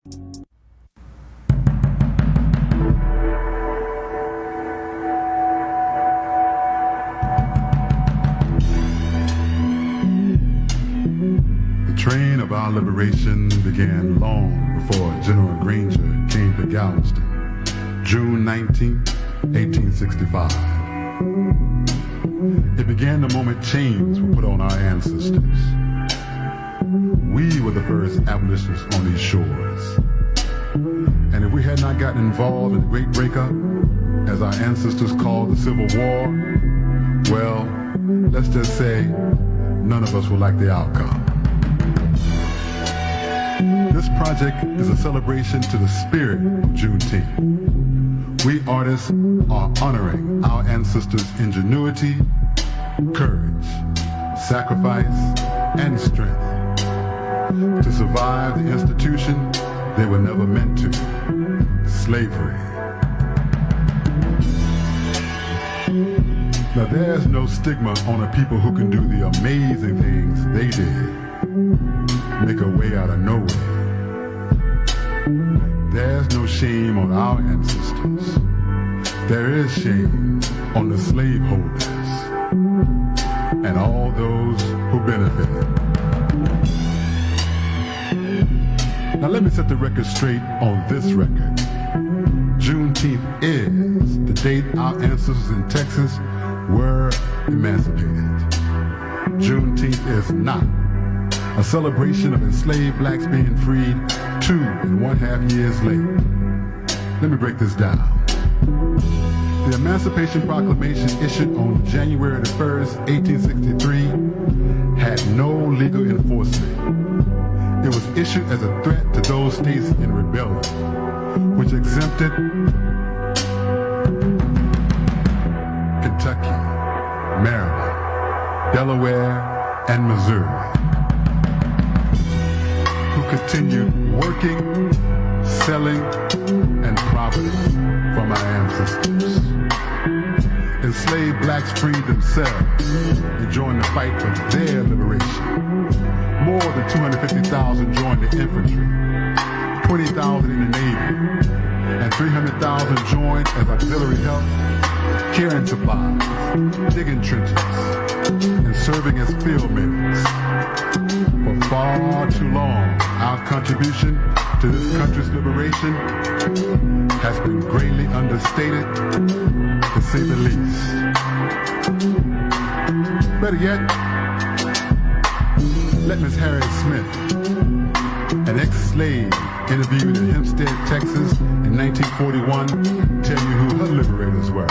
The train of our liberation began long before General Granger came to Galveston, June 19, 1865. It began the moment chains were put on our ancestors. We were the first abolitionists on these shores. And if we had not gotten involved in the Great Breakup, as our ancestors called the Civil War, well, let's just say none of us will like the outcome. This project is a celebration to the spirit of Juneteenth. We artists are honoring our ancestors' ingenuity, courage, sacrifice, and strength to survive the institution they were never meant to, slavery. Now there's no stigma on the people who can do the amazing things they did, make a way out of no way. There's no shame on our ancestors. There is shame on the slaveholders and all those who benefited. Now let me set the record straight on this record. Juneteenth is the date our ancestors in Texas were emancipated. Juneteenth is not a celebration of enslaved blacks being freed 2.5 years late. Let me break this down. The Emancipation Proclamation issued on January the 1st, 1863 had no legal enforcement. It was issued as a threat to those states in rebellion, which exempted Kentucky, Maryland, Delaware, and Missouri, who continued working, selling, and profiting from our ancestors. Enslaved blacks freed themselves and joined the fight for their liberation. More than 250,000 joined the infantry, 20,000 in the Navy, and 300,000 joined as auxiliary help, carrying supplies, digging trenches, and serving as field medics. For far too long, our contribution to this country's liberation has been greatly understated, to say the least. Better yet, let Miss Harriet Smith, an ex-slave interviewed in Hempstead, Texas in 1941, tell you who her liberators were.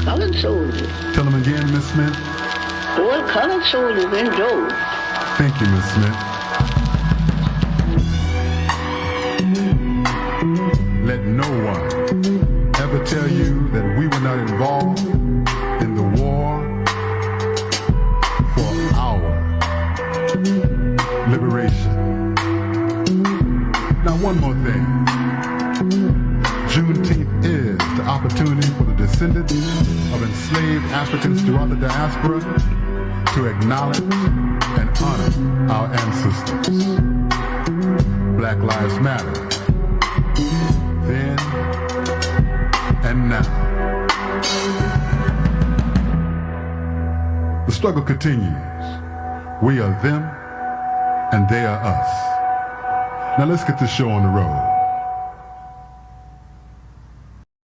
Colored soldiers. Tell them again, Miss Smith. Old colored soldiers in droves. Thank you, Miss Smith. Let no one ever tell you that we were not involved in the war for our liberation. Now, one more thing. Juneteenth is the opportunity for the descendants of enslaved Africans throughout the diaspora to acknowledge and honor our ancestors. Black Lives Matter. Then and now. The struggle continues. We are them and they are us. Now let's get this show on the road.